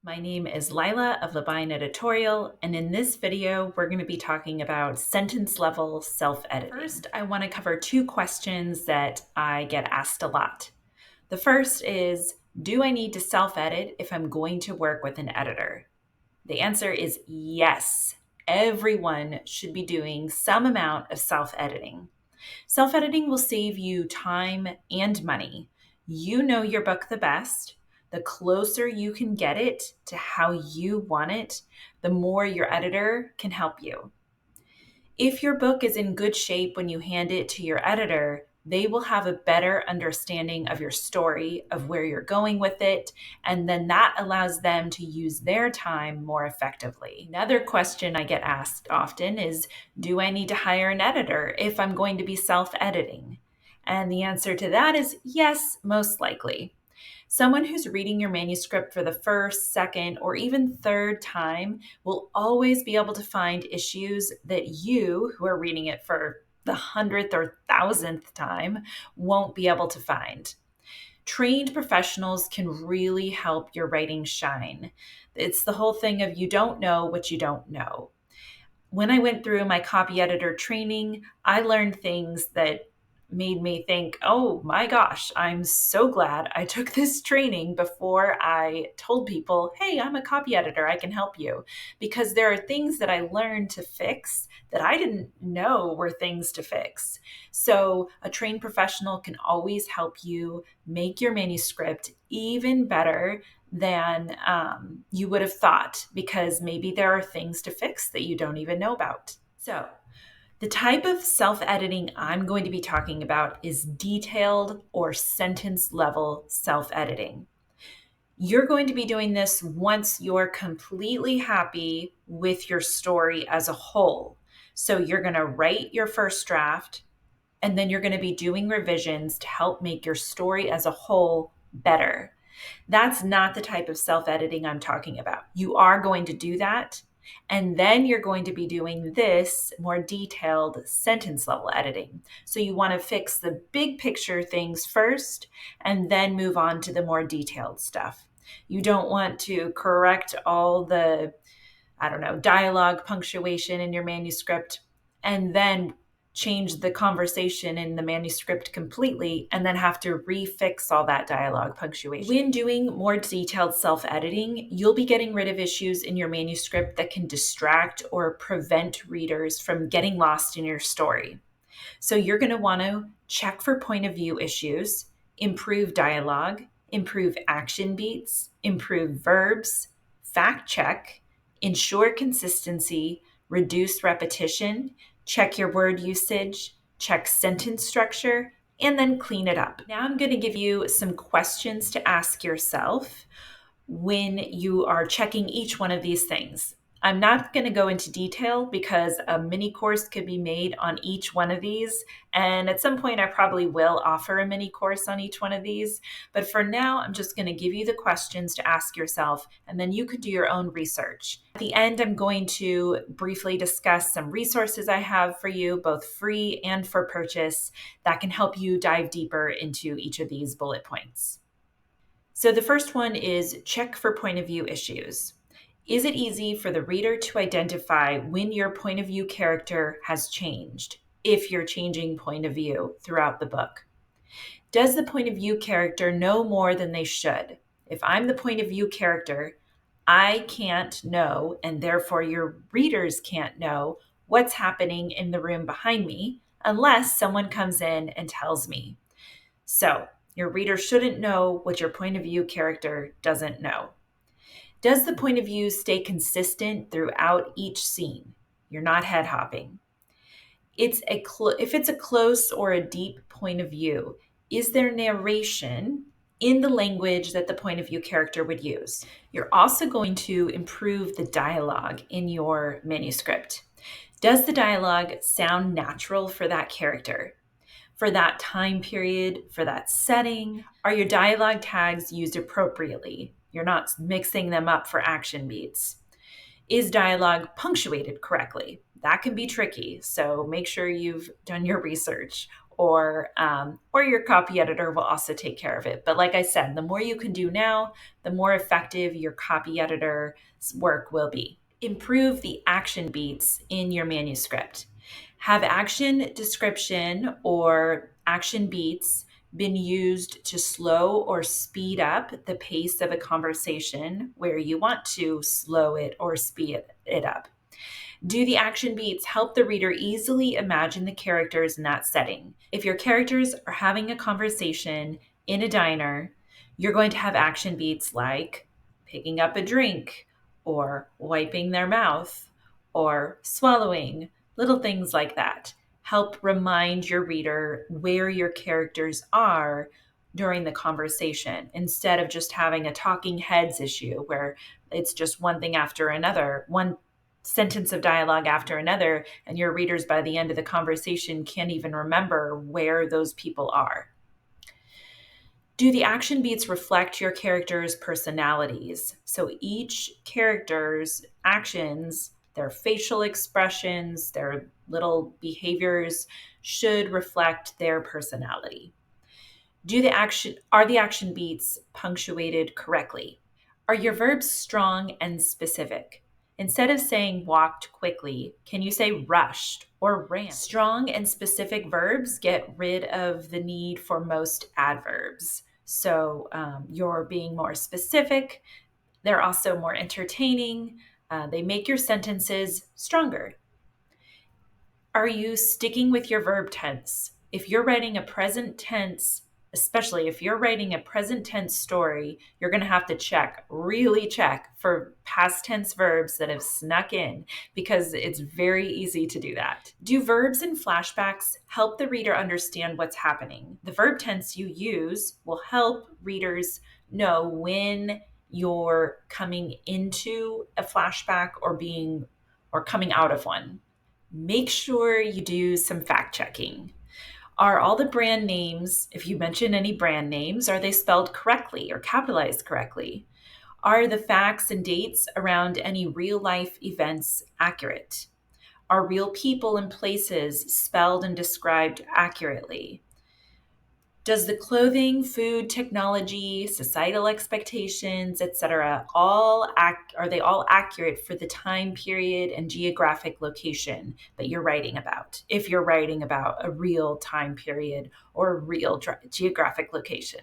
My name is Lila of Labine Editorial, and in this video, we're going to be talking about sentence level self-editing. First, I want to cover two questions that I get asked a lot. The first is, do I need to self-edit if I'm going to work with an editor? The answer is yes. Everyone should be doing some amount of self-editing. Self-editing will save you time and money. You know your book the best. The closer you can get it to how you want it, the more your editor can help you. If your book is in good shape when you hand it to your editor, they will have a better understanding of your story, of where you're going with it, and then that allows them to use their time more effectively. Another question I get asked often is, do I need to hire an editor if I'm going to be self-editing? And the answer to that is yes, most likely. Someone who's reading your manuscript for the first, second, or even third time will always be able to find issues that you, who are reading it for the 100th or 1,000th time, won't be able to find. Trained professionals can really help your writing shine. It's the whole thing of you don't know what you don't know. When I went through my copy editor training, I learned things that made me think, oh my gosh, I'm so glad I took this training before I told people, hey, I'm a copy editor, I can help you. Because there are things that I learned to fix that I didn't know were things to fix. So a trained professional can always help you make your manuscript even better than you would have thought, because maybe there are things to fix that you don't even know about. So the type of self-editing I'm going to be talking about is detailed or sentence level self-editing. You're going to be doing this once you're completely happy with your story as a whole. So you're going to write your first draft, and then you're going to be doing revisions to help make your story as a whole better. That's not the type of self-editing I'm talking about. You are going to do that, and then you're going to be doing this more detailed sentence level editing. So you want to fix the big picture things first and then move on to the more detailed stuff. You don't want to correct all the, dialogue, punctuation in your manuscript and then change the conversation in the manuscript completely and then have to refix all that dialogue punctuation. When doing more detailed self-editing, you'll be getting rid of issues in your manuscript that can distract or prevent readers from getting lost in your story. So you're going to want to check for point of view issues, improve dialogue, improve action beats, improve verbs, fact check, ensure consistency, reduce repetition, check your word usage, check sentence structure, and then clean it up. Now I'm going to give you some questions to ask yourself when you are checking each one of these things. I'm not going to go into detail because a mini course could be made on each one of these. And at some point, I probably will offer a mini course on each one of these. But for now, I'm just going to give you the questions to ask yourself, and then you could do your own research. At the end, I'm going to briefly discuss some resources I have for you, both free and for purchase, that can help you dive deeper into each of these bullet points. So the first one is check for point of view issues. Is it easy for the reader to identify when your point of view character has changed, if you're changing point of view throughout the book? Does the point of view character know more than they should? If I'm the point of view character, I can't know, and therefore your readers can't know, what's happening in the room behind me unless someone comes in and tells me. So your reader shouldn't know what your point of view character doesn't know. Does the point of view stay consistent throughout each scene? You're not head hopping. If it's a close or a deep point of view, is there narration in the language that the point of view character would use? You're also going to improve the dialogue in your manuscript. Does the dialogue sound natural for that character, for that time period, for that setting? Are your dialogue tags used appropriately? You're not mixing them up for action beats. Is dialogue punctuated correctly? That can be tricky, so make sure you've done your research. or your copy editor will also take care of it. But like I said, the more you can do now, the more effective your copy editor's work will be. Improve the action beats in your manuscript. Have action description or action beats been used to slow or speed up the pace of a conversation where you want to slow it or speed it up? Do the action beats help the reader easily imagine the characters in that setting? If your characters are having a conversation in a diner, you're going to have action beats like picking up a drink or wiping their mouth or swallowing, little things like that. Help remind your reader where your characters are during the conversation instead of just having a talking heads issue where it's just one thing after another, one sentence of dialogue after another, and your readers by the end of the conversation can't even remember where those people are. Do the action beats reflect your characters' personalities? So each character's actions, their facial expressions, their little behaviors should reflect their personality. Are the action beats punctuated correctly? Are your verbs strong and specific? Instead of saying walked quickly, can you say rushed or ran? Strong and specific verbs get rid of the need for most adverbs. So you're being more specific. They're also more entertaining. They make your sentences stronger. Are you sticking with your verb tense? If you're writing a present tense, especially if you're writing a present tense story, you're going to have to really check for past tense verbs that have snuck in because it's very easy to do that. Do verbs and flashbacks help the reader understand what's happening? The verb tense you use will help readers know when you're coming into a flashback or coming out of one. Make sure you do some fact checking. Are all the brand names, if you mention any brand names, are they spelled correctly or capitalized correctly? Are the facts and dates around any real life events accurate? Are real people and places spelled and described accurately? Does the clothing, food, technology, societal expectations, etc., are they all accurate for the time period and geographic location that you're writing about? If you're writing about a real time period or a real geographic location.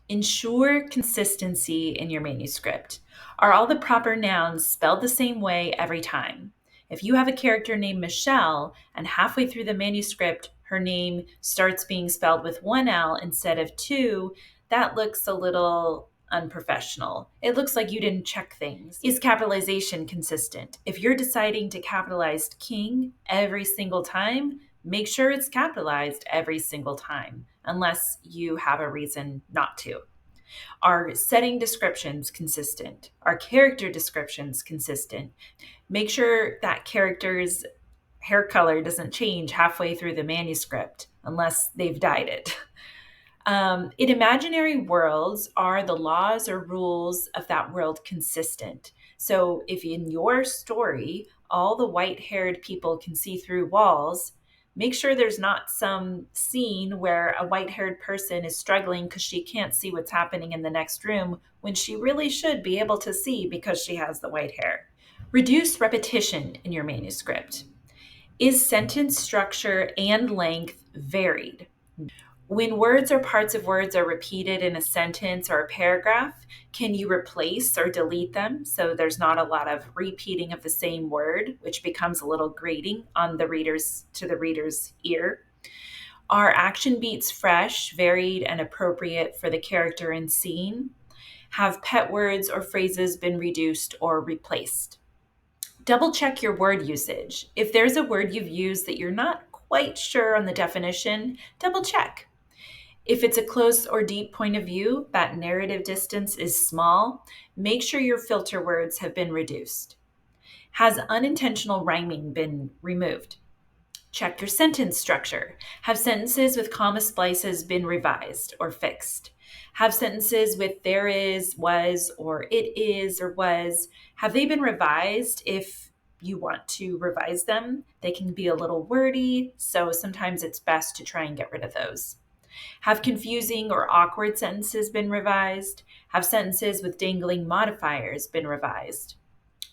Ensure consistency in your manuscript. Are all the proper nouns spelled the same way every time? If you have a character named Michelle and halfway through the manuscript, her name starts being spelled with one L instead of two, that looks a little unprofessional. It looks like you didn't check things. Is capitalization consistent? If you're deciding to capitalize king every single time, make sure it's capitalized every single time, unless you have a reason not to. Are setting descriptions consistent? Are character descriptions consistent? Make sure that character's hair color doesn't change halfway through the manuscript unless they've dyed it. In imaginary worlds, are the laws or rules of that world consistent? So if in your story, all the white-haired people can see through walls, make sure there's not some scene where a white-haired person is struggling because she can't see what's happening in the next room when she really should be able to see because she has the white hair. Reduce repetition in your manuscript. Is sentence structure and length varied? When words or parts of words are repeated in a sentence or a paragraph, can you replace or delete them so there's not a lot of repeating of the same word, which becomes a little grating on the reader's ear? Are action beats fresh, varied, and appropriate for the character and scene? Have pet words or phrases been reduced or replaced? Double check your word usage. If there's a word you've used that you're not quite sure on the definition, double check. If it's a close or deep point of view, that narrative distance is small, make sure your filter words have been reduced. Has unintentional rhyming been removed? Check your sentence structure. Have sentences with comma splices been revised or fixed? Have sentences with there is, was, or it is, or was, have they been revised if you want to revise them. They can be a little wordy, so sometimes it's best to try and get rid of those. Have confusing or awkward sentences been revised? Have sentences with dangling modifiers been revised?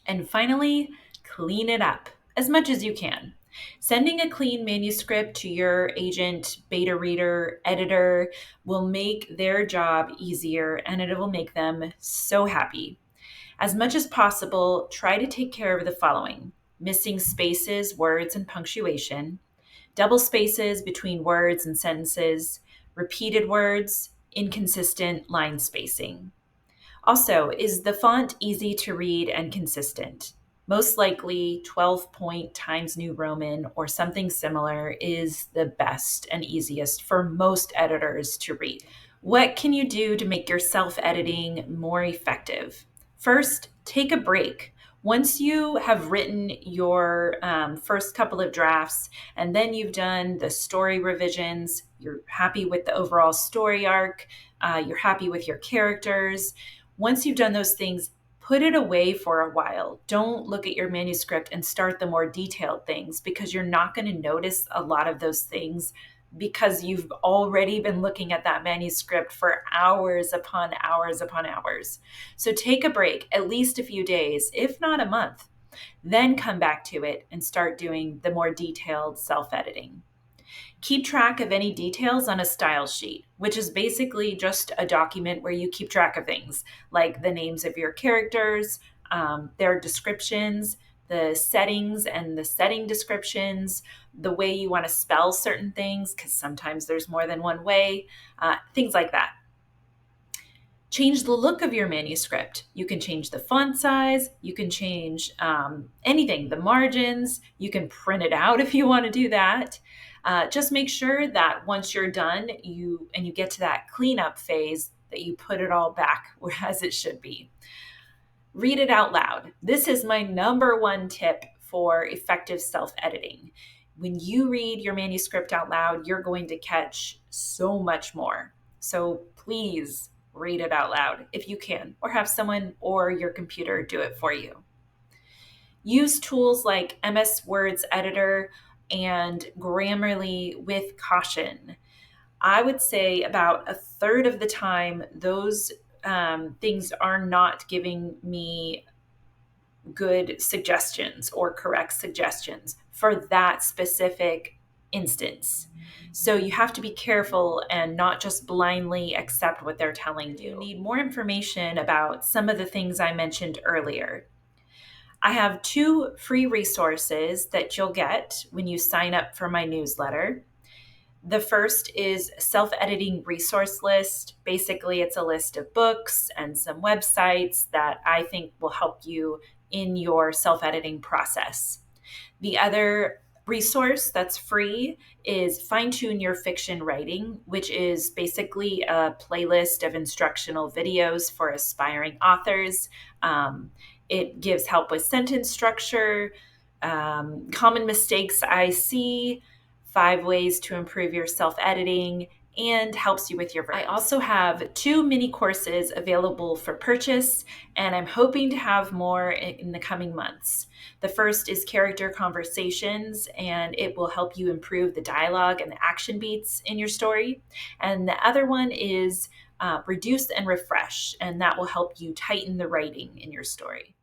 And finally, clean it up as much as you can. Sending a clean manuscript to your agent, beta reader, editor will make their job easier and it will make them so happy. As much as possible, try to take care of the following: missing spaces, words, and punctuation, double spaces between words and sentences, repeated words, inconsistent line spacing. Also, is the font easy to read and consistent? Most likely, 12 point Times New Roman or something similar is the best and easiest for most editors to read. What can you do to make your self editing more effective? First, take a break. Once you have written your first couple of drafts and then you've done the story revisions, you're happy with the overall story arc, you're happy with your characters. Once you've done those things, put it away for a while. Don't look at your manuscript and start the more detailed things because you're not going to notice a lot of those things because you've already been looking at that manuscript for hours upon hours upon hours. So take a break, at least a few days, if not a month. Then come back to it and start doing the more detailed self-editing. Keep track of any details on a style sheet, which is basically just a document where you keep track of things like the names of your characters, their descriptions, the settings and the setting descriptions, the way you want to spell certain things, because sometimes there's more than one way, things like that. Change the look of your manuscript. You can change the font size. You can change anything, the margins. You can print it out if you want to do that. Just make sure that once you're done, you get to that cleanup phase, that you put it all back as it should be. Read it out loud. This is my number one tip for effective self-editing. When you read your manuscript out loud, you're going to catch so much more. So please read it out loud if you can, or have someone or your computer do it for you. Use tools like MS Words Editor and Grammarly with caution. I would say about a third of the time, those things are not giving me good suggestions or correct suggestions for that specific instance. So you have to be careful and not just blindly accept what they're telling you. You need more information about some of the things I mentioned earlier. I have 2 free resources that you'll get when you sign up for my newsletter. The first is self-editing resource list. Basically, it's a list of books and some websites that I think will help you in your self-editing process. The other resource that's free is Fine Tune Your Fiction Writing, which is basically a playlist of instructional videos for aspiring authors. It gives help with sentence structure, common mistakes I see, 5 ways to improve your self-editing, and helps you with your verbs. I also have 2 mini courses available for purchase, and I'm hoping to have more in the coming months. The first is Character Conversations, and it will help you improve the dialogue and the action beats in your story. And the other one is Reduce and Refresh, and that will help you tighten the writing in your story.